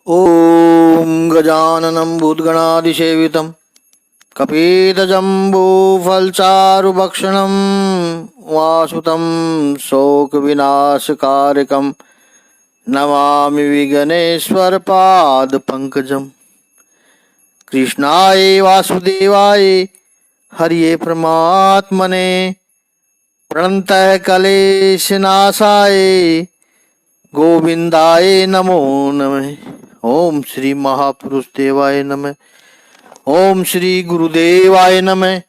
ॐ गजाननं भूतगणादिसेवितं कपितजम्बूफलचारुभक्षणं वासुतं शोकविनाशकारकं नमामि विघ्नेश्वरपादपङ्कजम्। कृष्णाय वासुदेवाय हरिये परमात्मने प्रणतः कलेशनाशाय गोविंदाय नमो नमः। ओम श्री महापुरुष देवाय नमः। ओम श्री गुरुदेवाय नमः।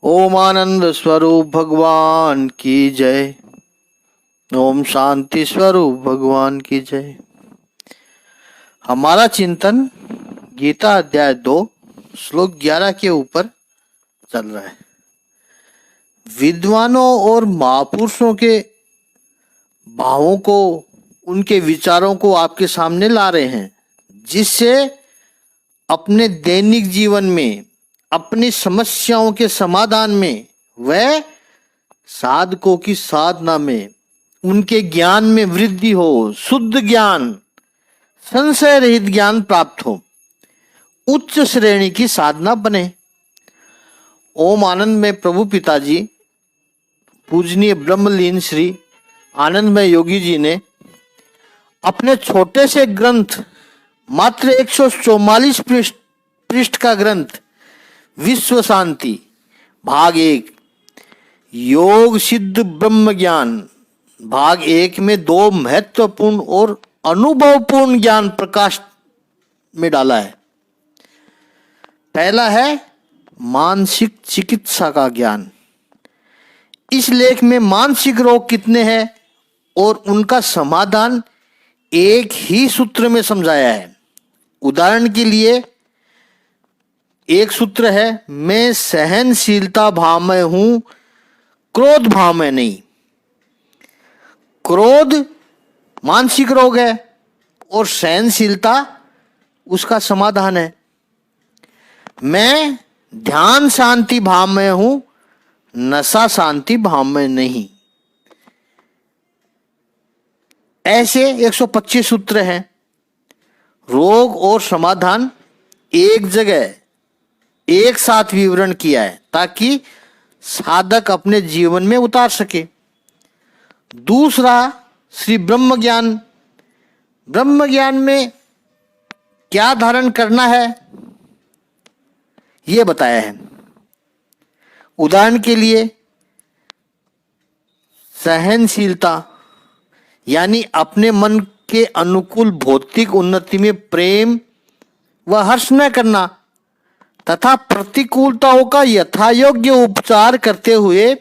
ओम आनंद स्वरूप भगवान की जय। ओम शांति स्वरूप भगवान की जय। हमारा चिंतन गीता अध्याय 2 श्लोक 11 के ऊपर चल रहा है। विद्वानों और महापुरुषों के भावों को, उनके विचारों को आपके सामने ला रहे हैं, जिससे अपने दैनिक जीवन में, अपनी समस्याओं के समाधान में, वह साधकों की साधना में, उनके ज्ञान में वृद्धि हो, शुद्ध ज्ञान, संशय रहित ज्ञान प्राप्त हो, उच्च श्रेणी की साधना बने। ओम आनंद में प्रभु पिताजी पूजनीय ब्रह्मलीन श्री आनंदमय योगी जी ने अपने छोटे से ग्रंथ, मात्र 144 पृष्ठ का ग्रंथ विश्व शांति भाग 1 योग सिद्ध ब्रह्म ज्ञान भाग 1 में 2 महत्वपूर्ण और अनुभवपूर्ण ज्ञान प्रकाश में डाला है। पहला है मानसिक चिकित्सा का ज्ञान। इस लेख में मानसिक रोग कितने हैं और उनका समाधान एक ही सूत्र में समझाया है। उदाहरण के लिए एक सूत्र है, मैं सहनशीलता भाव में हूं, क्रोध भाव में नहीं। क्रोध मानसिक रोग है और सहनशीलता उसका समाधान है। मैं ध्यान शांति भाव में हूं, नशा शांति भाव में नहीं। ऐसे 125 सूत्र हैं। रोग और समाधान एक जगह एक साथ विवरण किया है ताकि साधक अपने जीवन में उतार सके। दूसरा श्री ब्रह्म ज्ञान। ब्रह्म ज्ञान में क्या धारण करना है यह बताया है। उदाहरण के लिए सहनशीलता यानी अपने मन के अनुकूल भौतिक उन्नति में प्रेम व हर्ष न करना तथा प्रतिकूलताओं का यथायोग्य उपचार करते हुए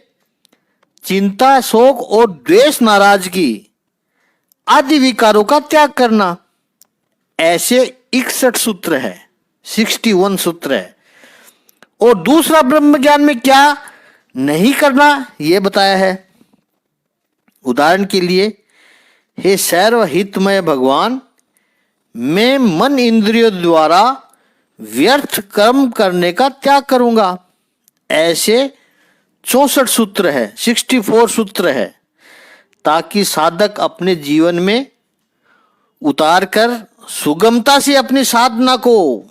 चिंता, शोक और द्वेष, नाराजगी आदि विकारों का त्याग करना। ऐसे 61 सूत्र है, 61 सूत्र है। और दूसरा ब्रह्म ज्ञान में क्या नहीं करना यह बताया है। उदाहरण के लिए, हे सर्वहितमय भगवान, मैं मन इंद्रियों द्वारा व्यर्थ कर्म करने का त्याग करूंगा। ऐसे 64 सूत्र है, 64 सूत्र है, ताकि साधक अपने जीवन में उतार कर सुगमता से अपनी साधना को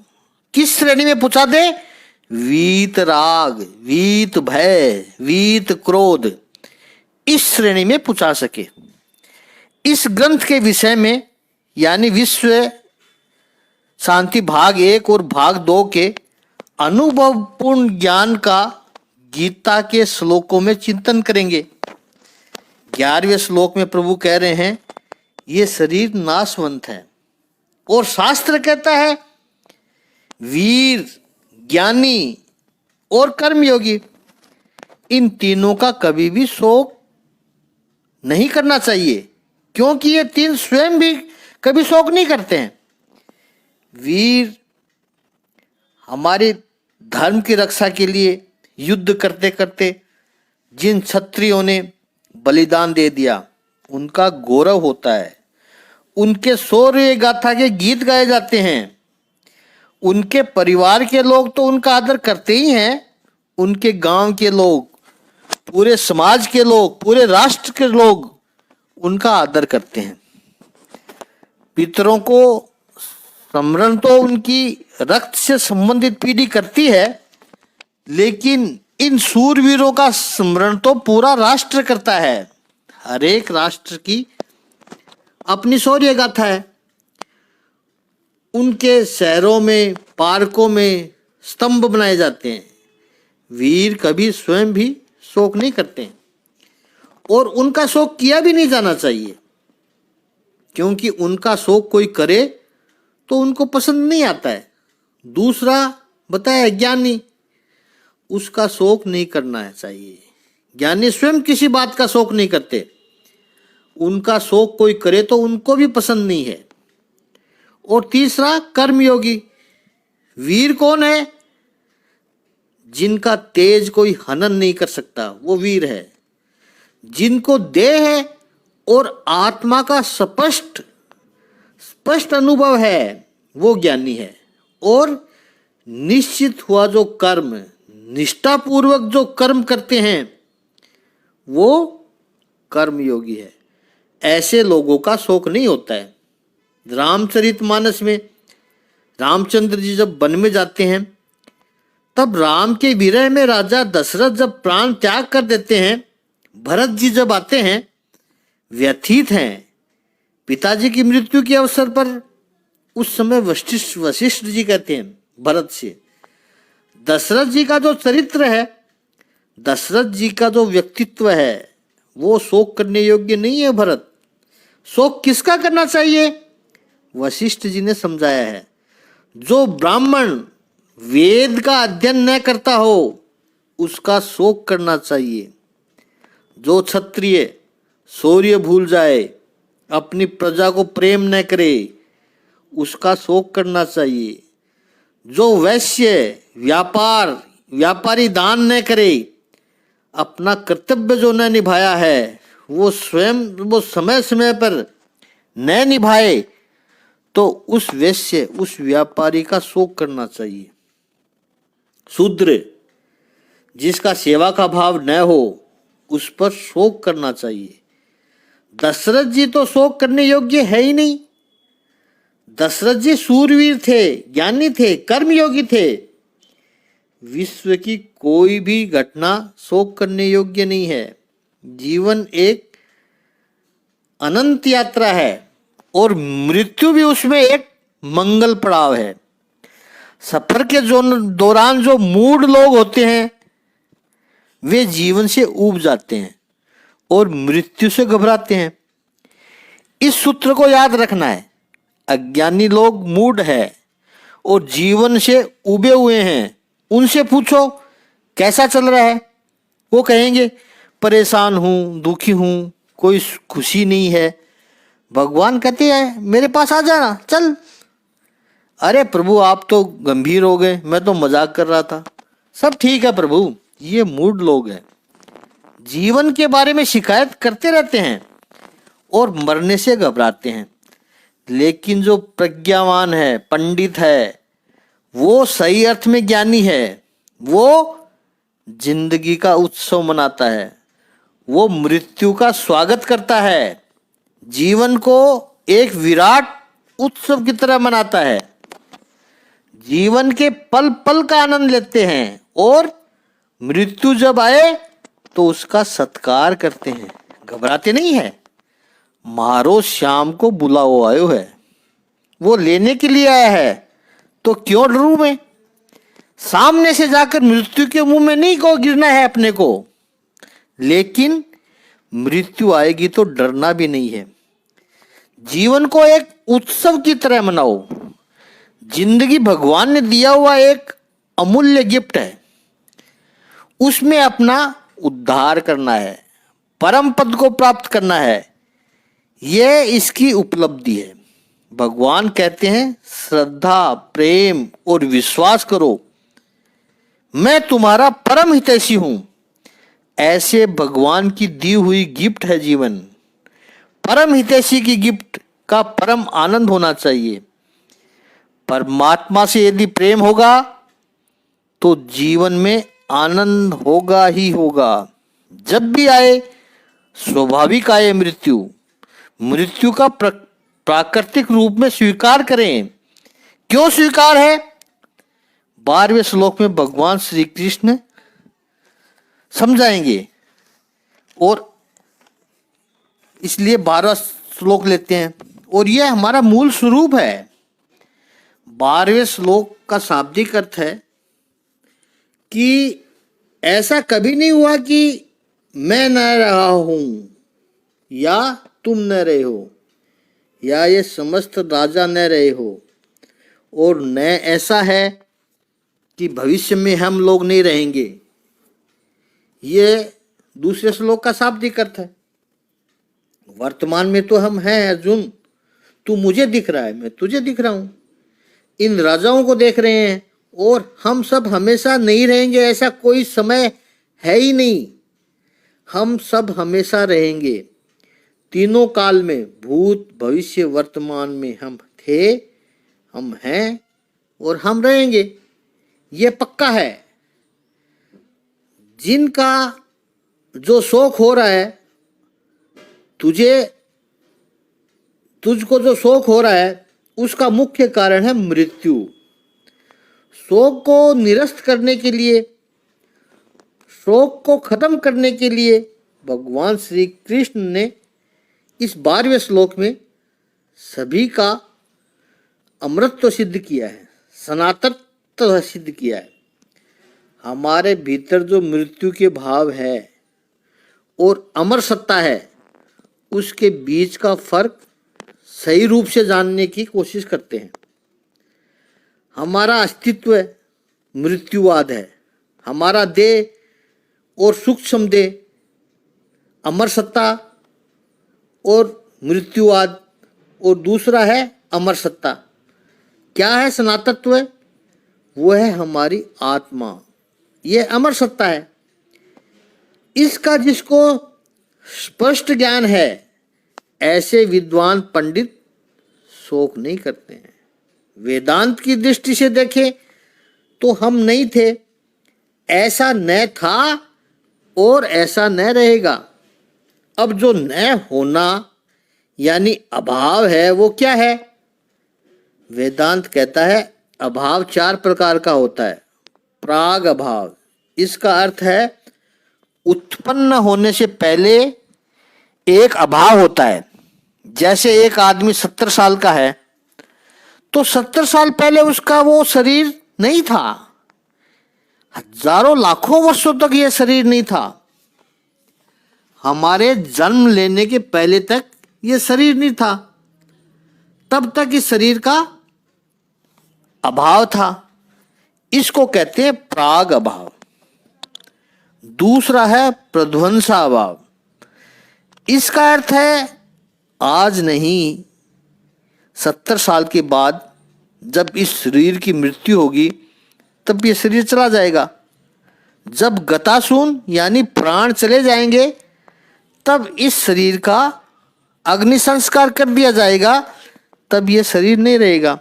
किस श्रेणी में पहुंचा दे? वीत राग, वीत भय, वीत क्रोध, इस श्रेणी में पहुंचा सके। इस ग्रंथ के विषय में यानी विश्व शांति भाग 1 और भाग 2 के अनुभवपूर्ण ज्ञान का गीता के श्लोकों में चिंतन करेंगे। 11वें श्लोक में प्रभु कह रहे हैं, ये शरीर नाशवंत है। और शास्त्र कहता है, वीर, ज्ञानी और कर्मयोगी, इन तीनों का कभी भी शोक नहीं करना चाहिए, क्योंकि ये तीन स्वयं भी कभी शोक नहीं करते हैं। वीर हमारे धर्म की रक्षा के लिए युद्ध करते करते जिन क्षत्रियों ने बलिदान दे दिया, उनका गौरव होता है। उनके शौर्य गाथा के गीत गाए जाते हैं। उनके परिवार के लोग तो उनका आदर करते ही हैं। उनके गांव के लोग, पूरे समाज के लोग, पूरे राष्ट्र के लोग उनका आदर करते हैं। पितरों को स्मरण तो उनकी रक्त से संबंधित पीढ़ी करती है, लेकिन इन सूरवीरों का स्मरण तो पूरा राष्ट्र करता है। हर एक राष्ट्र की अपनी शौर्य गाथा है। उनके शहरों में, पार्कों में स्तंभ बनाए जाते हैं। वीर कभी स्वयं भी शोक नहीं करते और उनका शोक किया भी नहीं जाना चाहिए, क्योंकि उनका शोक कोई करे तो उनको पसंद नहीं आता है। दूसरा बताया ज्ञानी, उसका शोक नहीं करना है चाहिए। ज्ञानी स्वयं किसी बात का शोक नहीं करते, उनका शोक कोई करे तो उनको भी पसंद नहीं है। और तीसरा कर्मयोगी। वीर कौन है? जिनका तेज कोई हनन नहीं कर सकता, वो वीर है। जिनको देह है और आत्मा का स्पष्ट अनुभव है, वो ज्ञानी है। और निश्चित हुआ जो कर्म, निष्ठापूर्वक जो कर्म करते हैं, वो कर्मयोगी है। ऐसे लोगों का शोक नहीं होता है। रामचरितमानस में रामचंद्र जी जब वन में जाते हैं, तब राम के विरह में राजा दशरथ जब प्राण त्याग कर देते हैं, भरत जी जब आते हैं, व्यथित हैं। पिताजी की मृत्यु के अवसर पर उस समय वशिष्ठ जी कहते हैं भरत से, दशरथ जी का जो चरित्र है, दशरथ जी का जो व्यक्तित्व है, वो शोक करने योग्य नहीं है भरत। शोक किसका करना चाहिए? वशिष्ठ जी ने समझाया है, जो ब्राह्मण वेद का अध्ययन न करता हो उसका शोक करना चाहिए। जो क्षत्रिय शौर्य भूल जाए, अपनी प्रजा को प्रेम न करे, उसका शोक करना चाहिए। जो वैश्य व्यापारी दान न करे, अपना कर्तव्य जो न निभाया है, वो समय समय पर न निभाए, तो उस वैश्य, उस व्यापारी का शोक करना चाहिए। शूद्र जिसका सेवा का भाव न हो, उस पर शोक करना चाहिए। दशरथ जी तो शोक करने योग्य है ही नहीं। दशरथ जी सूरवीर थे, ज्ञानी थे, कर्मयोगी थे। विश्व की कोई भी घटना शोक करने योग्य नहीं है। जीवन एक अनंत यात्रा है और मृत्यु भी उसमें एक मंगल पड़ाव है। सफर के दौरान जो मूढ़ लोग होते हैं, वे जीवन से ऊब जाते हैं और मृत्यु से घबराते हैं। इस सूत्र को याद रखना है। अज्ञानी लोग मूढ़ है और जीवन से उबे हुए हैं। उनसे पूछो कैसा चल रहा है, वो कहेंगे परेशान हूँ, दुखी हूँ, कोई खुशी नहीं है। भगवान कहते हैं मेरे पास आ जाना, चल। अरे प्रभु आप तो गंभीर हो गए, मैं तो मजाक कर रहा था। सब ठीक है प्रभु। ये मूढ़ लोग हैं, जीवन के बारे में शिकायत करते रहते हैं और मरने से घबराते हैं। लेकिन जो प्रज्ञावान है, पंडित है, वो सही अर्थ में ज्ञानी है, वो जिंदगी का उत्सव मनाता है, वो मृत्यु का स्वागत करता है, जीवन को एक विराट उत्सव की तरह मनाता है, जीवन के पल पल का आनंद लेते हैं और मृत्यु जब आए तो उसका सत्कार करते हैं, घबराते नहीं है। मारो श्याम को बुलाओ आयो है, वो लेने के लिए आया है, तो क्यों डरूं मैं? सामने से जाकर मृत्यु के मुंह में नहीं को गिरना है अपने को, लेकिन मृत्यु आएगी तो डरना भी नहीं है। जीवन को एक उत्सव की तरह मनाओ। जिंदगी भगवान ने दिया हुआ एक अमूल्य गिफ्ट है, उसमें अपना उद्धार करना है, परम पद को प्राप्त करना है, यह इसकी उपलब्धि है। भगवान कहते हैं श्रद्धा, प्रेम और विश्वास करो, मैं तुम्हारा परम हितैषी हूं। ऐसे भगवान की दी हुई गिफ्ट है जीवन। परम हितैषी की गिफ्ट का परम आनंद होना चाहिए। परमात्मा से यदि प्रेम होगा तो जीवन में आनंद होगा ही होगा। जब भी आए स्वाभाविक आए मृत्यु का प्राकृतिक रूप में स्वीकार करें। क्यों स्वीकार है? 12वें श्लोक में भगवान श्री कृष्ण समझाएंगे, और इसलिए 12 श्लोक लेते हैं, और यह हमारा मूल स्वरूप है। 12वें श्लोक का शाब्दिक अर्थ है कि ऐसा कभी नहीं हुआ कि मैं न रहा हूं या तुम न रहे हो, या ये समस्त राजा न रहे हो, और न ऐसा है कि भविष्य में हम लोग नहीं रहेंगे। ये दूसरे श्लोक का शाब्दिक अर्थ है। वर्तमान में तो हम हैं अर्जुन, तू मुझे दिख रहा है, मैं तुझे दिख रहा हूं, इन राजाओं को देख रहे हैं, और हम सब हमेशा नहीं रहेंगे, ऐसा कोई समय है ही नहीं। हम सब हमेशा रहेंगे, तीनों काल में, भूत भविष्य वर्तमान में हम थे, हम हैं और हम रहेंगे, ये पक्का है। जिनका जो शोक हो रहा है, तुझको जो शोक हो रहा है, उसका मुख्य कारण है मृत्यु। शोक को निरस्त करने के लिए, शोक को खत्म करने के लिए भगवान श्री कृष्ण ने इस 12वें श्लोक में सभी का अमृतत्व सिद्ध किया है, सनातनत्व सिद्ध किया है। हमारे भीतर जो मृत्यु के भाव है और अमर सत्ता है, उसके बीच का फर्क सही रूप से जानने की कोशिश करते हैं। हमारा अस्तित्व मृत्युवाद है, हमारा देह और सूक्ष्म देह अमर सत्ता और मृत्युवाद, और दूसरा है अमर सत्ता। क्या है सनातत्व? वो है हमारी आत्मा, ये अमर सत्ता है। इसका जिसको स्पष्ट ज्ञान है, ऐसे विद्वान पंडित शोक नहीं करते हैं। वेदांत की दृष्टि से देखें तो हम नहीं थे, ऐसा न था और ऐसा न रहेगा। अब जो न होना यानी अभाव है, वो क्या है? वेदांत कहता है अभाव 4 प्रकार का होता है। प्राग अभाव, इसका अर्थ है उत्पन्न होने से पहले एक अभाव होता है। जैसे एक आदमी 70 साल का है, तो 70 साल पहले उसका वो शरीर नहीं था, हजारों लाखों वर्षों तक ये शरीर नहीं था। हमारे जन्म लेने के पहले तक ये शरीर नहीं था, तब तक इस शरीर का अभाव था। इसको कहते हैं प्राग अभाव। दूसरा है प्रध्वंसा अभाव। इसका अर्थ है आज नहीं, 70 साल के बाद जब इस शरीर की मृत्यु होगी, तब ये शरीर चला जाएगा। जब गतासून यानी प्राण चले जाएंगे, तब इस शरीर का अग्नि संस्कार कर दिया जाएगा, तब ये शरीर नहीं रहेगा।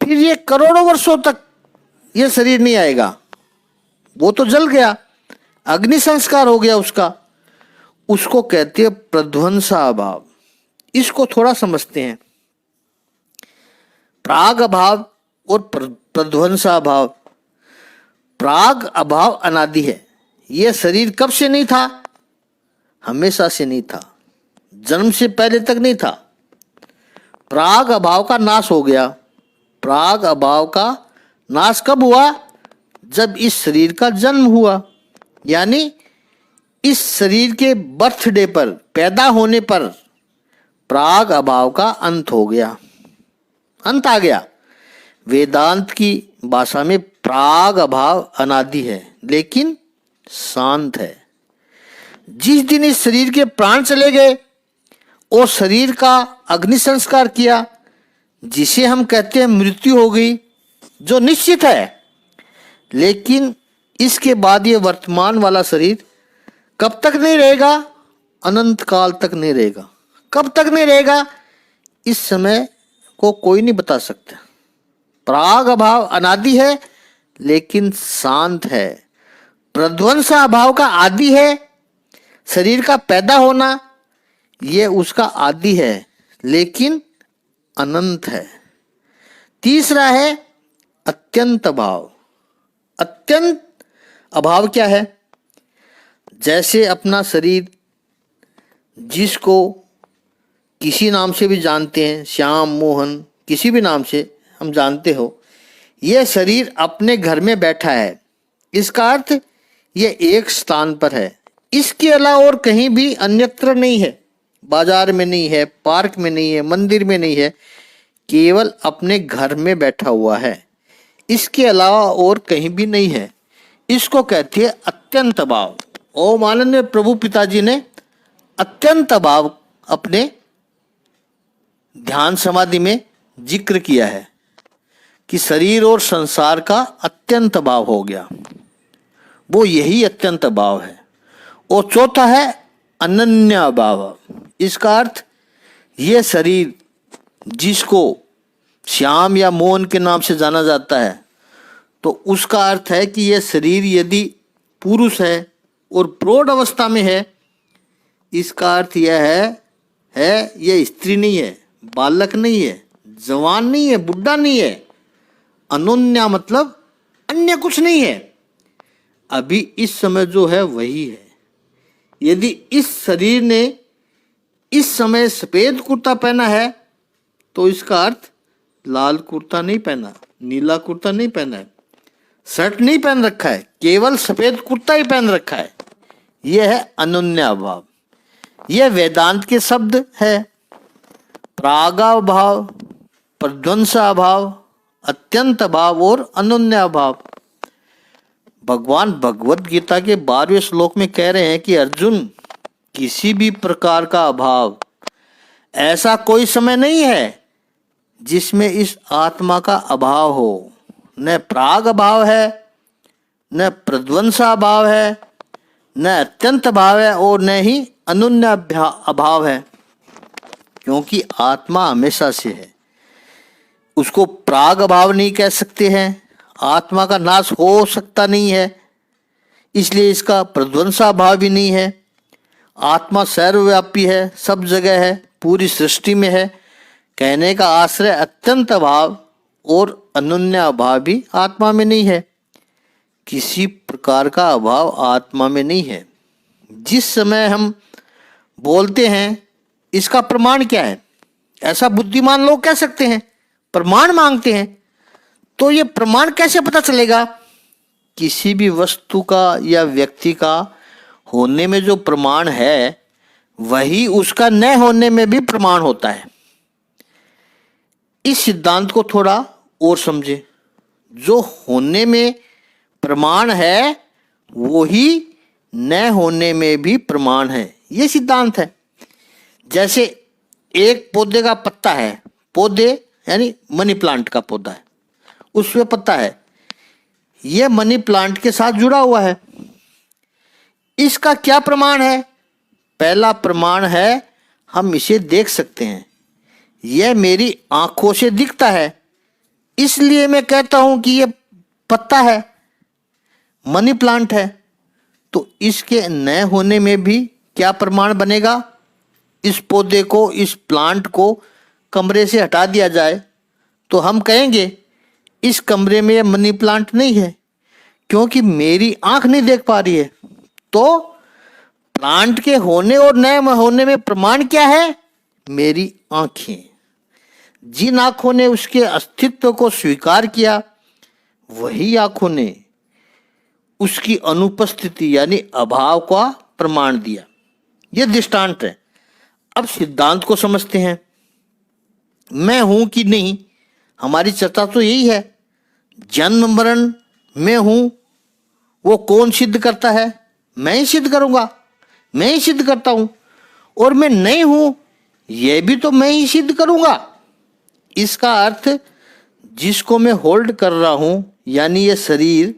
फिर ये करोड़ों वर्षों तक ये शरीर नहीं आएगा, वो तो जल गया, अग्नि संस्कार हो गया उसका। उसको कहते हैं प्रध्वंसा अभाव। इसको थोड़ा समझते हैं। प्राग अभाव और प्रध्वंसा अभाव। प्राग अभाव अनादि है, यह शरीर कब से नहीं था? हमेशा से नहीं था, जन्म से पहले तक नहीं था। प्राग अभाव का नाश हो गया। प्राग अभाव का नाश कब हुआ? जब इस शरीर का जन्म हुआ, यानी इस शरीर के बर्थडे पर, पैदा होने पर प्राग अभाव का अंत हो गया, अंत आ गया। वेदांत की भाषा में प्राग अभाव अनादि है, लेकिन शांत है। जिस दिन इस शरीर के प्राण चले गए और शरीर का अग्नि संस्कार किया, जिसे हम कहते हैं मृत्यु हो गई, जो निश्चित है, लेकिन इसके बाद ये वर्तमान वाला शरीर कब तक नहीं रहेगा? अनंत काल तक नहीं रहेगा। कब तक नहीं रहेगा, इस समय को कोई नहीं बता सकता। प्राग अभाव अनादि है, लेकिन शांत है। प्रध्वंसा अभाव का आदि है, शरीर का पैदा होना ये उसका आदि है, लेकिन अनंत है। तीसरा है अत्यंत अभाव। अत्यंत अभाव क्या है? जैसे अपना शरीर, जिसको किसी नाम से भी जानते हैं, श्याम, मोहन, किसी भी नाम से हम जानते हो, यह शरीर अपने घर में बैठा है। इसका अर्थ यह एक स्थान पर है, इसके अलावा और कहीं भी अन्यत्र नहीं है। बाजार में नहीं है, पार्क में नहीं है, मंदिर में नहीं है, केवल अपने घर में बैठा हुआ है, इसके अलावा और कहीं भी नहीं है। इसको कहते हैं अत्यंत अभाव। और माननीय प्रभु पिताजी ने अत्यंत अभाव अपने ध्यान समाधि में जिक्र किया है कि शरीर और संसार का अत्यंत अभाव हो गया, वो यही अत्यंत अभाव है। और चौथा है अनन्य अभाव। इसका अर्थ ये शरीर, जिसको श्याम या मोहन के नाम से जाना जाता है, तो उसका अर्थ है कि यह शरीर यदि पुरुष है और प्रौढ़ अवस्था में है, इसका अर्थ यह है यह स्त्री नहीं है, बालक नहीं है, जवान नहीं है, बुढ़ा नहीं है। अनन्या मतलब अन्य कुछ नहीं है, अभी इस समय जो है वही है। यदि इस शरीर ने इस समय सफेद कुर्ता पहना है, तो इसका अर्थ लाल कुर्ता नहीं पहना, नीला कुर्ता नहीं पहना है, शर्ट नहीं पहन रखा है, केवल सफेद कुर्ता ही पहन रखा है। यह है अनन्या भाव। यह वेदांत के शब्द है। प्रागाभाव, प्रध्वंसाभाव, अत्यंत अभाव और अनन्या अभाव। भगवान भगवत गीता के 12वें श्लोक में कह रहे हैं कि अर्जुन, किसी भी प्रकार का अभाव, ऐसा कोई समय नहीं है जिसमें इस आत्मा का अभाव हो। न प्राग अभाव है, न प्रध्वंसा अभाव है, न अत्यंत अभाव है, और न ही अनन्य अभाव है। क्योंकि आत्मा हमेशा से है, उसको प्राग अभाव नहीं कह सकते हैं, आत्मा का नाश हो सकता नहीं है, इसलिए इसका प्रध्वंसा भाव भी नहीं है। आत्मा सर्वव्यापी है, सब जगह है, पूरी सृष्टि में है। कहने का आश्रय अत्यंत अभाव और अनन्य अभाव भी आत्मा में नहीं है। किसी प्रकार का अभाव आत्मा में नहीं है। जिस समय हम बोलते हैं, इसका प्रमाण क्या है? ऐसा बुद्धिमान लोग कह सकते हैं, प्रमाण मांगते हैं। तो ये प्रमाण कैसे पता चलेगा? किसी भी वस्तु का या व्यक्ति का होने में जो प्रमाण है, वही उसका न होने में भी प्रमाण होता है। इस सिद्धांत को थोड़ा और समझें। जो होने में प्रमाण है, वो ही न होने में भी प्रमाण है। ये सिद्धांत है। जैसे एक पौधे का पत्ता है, पौधे यानी मनी प्लांट का पौधा है, उसमें पत्ता है, यह मनी प्लांट के साथ जुड़ा हुआ है। इसका क्या प्रमाण है? पहला प्रमाण है, हम इसे देख सकते हैं, यह मेरी आंखों से दिखता है, इसलिए मैं कहता हूं कि यह पत्ता है, मनी प्लांट है। तो इसके न होने में भी क्या प्रमाण बनेगा? इस पौधे को, इस प्लांट को कमरे से हटा दिया जाए तो हम कहेंगे इस कमरे में यह मनी प्लांट नहीं है, क्योंकि मेरी आंख नहीं देख पा रही है। तो प्लांट के होने और न होने में प्रमाण क्या है? मेरी आंखें। जिन आंखों ने उसके अस्तित्व को स्वीकार किया, वही आंखों ने उसकी अनुपस्थिति यानी अभाव का प्रमाण दिया। यह दृष्टांत है। अब सिद्धांत को समझते हैं। मैं हूं कि नहीं, हमारी चर्चा तो यही है। जन्म मरण मैं हूं, वो कौन सिद्ध करता है? मैं ही सिद्ध करूंगा, मैं ही सिद्ध करता हूं। और मैं नहीं हूं, यह भी तो मैं ही सिद्ध करूंगा। इसका अर्थ, जिसको मैं होल्ड कर रहा हूं, यानी ये शरीर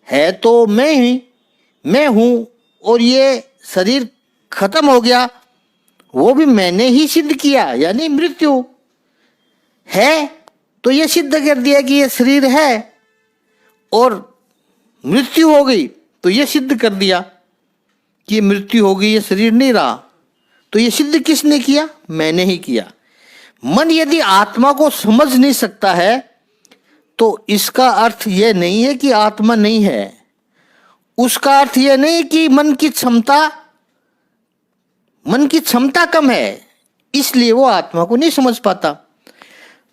है तो मैं हूं, और ये शरीर खत्म हो गया, वो भी मैंने ही सिद्ध किया, यानी मृत्यु है तो ये सिद्ध कर दिया कि ये शरीर है, और मृत्यु हो गई तो ये सिद्ध कर दिया कि ये मृत्यु हो गई, ये शरीर नहीं रहा। तो ये सिद्ध किसने किया? मैंने ही किया। मन यदि आत्मा को समझ नहीं सकता है तो इसका अर्थ यह नहीं है कि आत्मा नहीं है। उसका अर्थ यह नहीं कि मन की क्षमता कम है, इसलिए वो आत्मा को नहीं समझ पाता।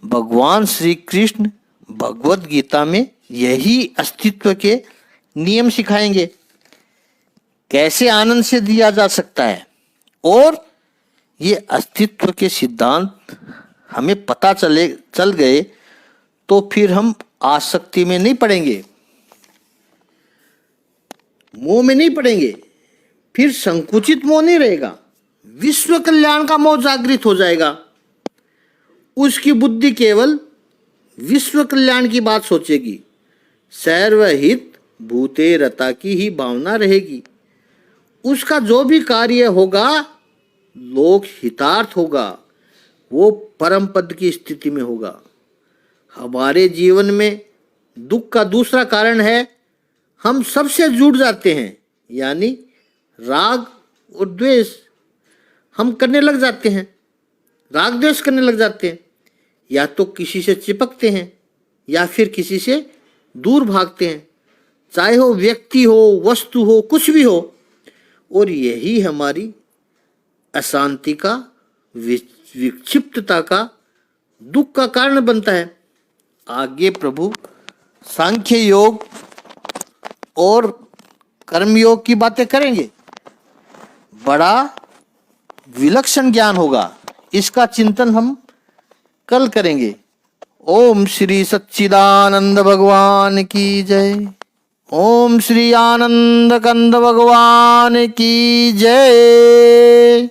भगवान श्री कृष्ण भगवत गीता में यही अस्तित्व के नियम सिखाएंगे, कैसे आनंद से दिया जा सकता है। और ये अस्तित्व के सिद्धांत हमें पता चल गए तो फिर हम आसक्ति में नहीं पड़ेंगे, मोह में नहीं पड़ेंगे, फिर संकुचित मोह नहीं रहेगा, विश्व कल्याण का मोह जागृत हो जाएगा। उसकी बुद्धि केवल विश्व कल्याण की बात सोचेगी, सर्वहित भूते रता की ही भावना रहेगी। उसका जो भी कार्य होगा लोक हितार्थ होगा, वो परम पद की स्थिति में होगा। हमारे जीवन में दुख का दूसरा कारण है हम सबसे जुड़ जाते हैं, यानी राग और द्वेष हम करने लग जाते हैं, राग द्वेष करने लग जाते हैं। या तो किसी से चिपकते हैं या फिर किसी से दूर भागते हैं, चाहे हो व्यक्ति हो, वस्तु हो, कुछ भी हो। और यही हमारी अशांति का, विक्षिप्तता का, दुख का कारण बनता है। आगे प्रभु सांख्य योग और कर्म योग की बातें करेंगे, बड़ा विलक्षण ज्ञान होगा। इसका चिंतन हम कल करेंगे। ओम श्री सच्चिदानंद भगवान की जय। ओम श्री आनंद कंद भगवान की जय।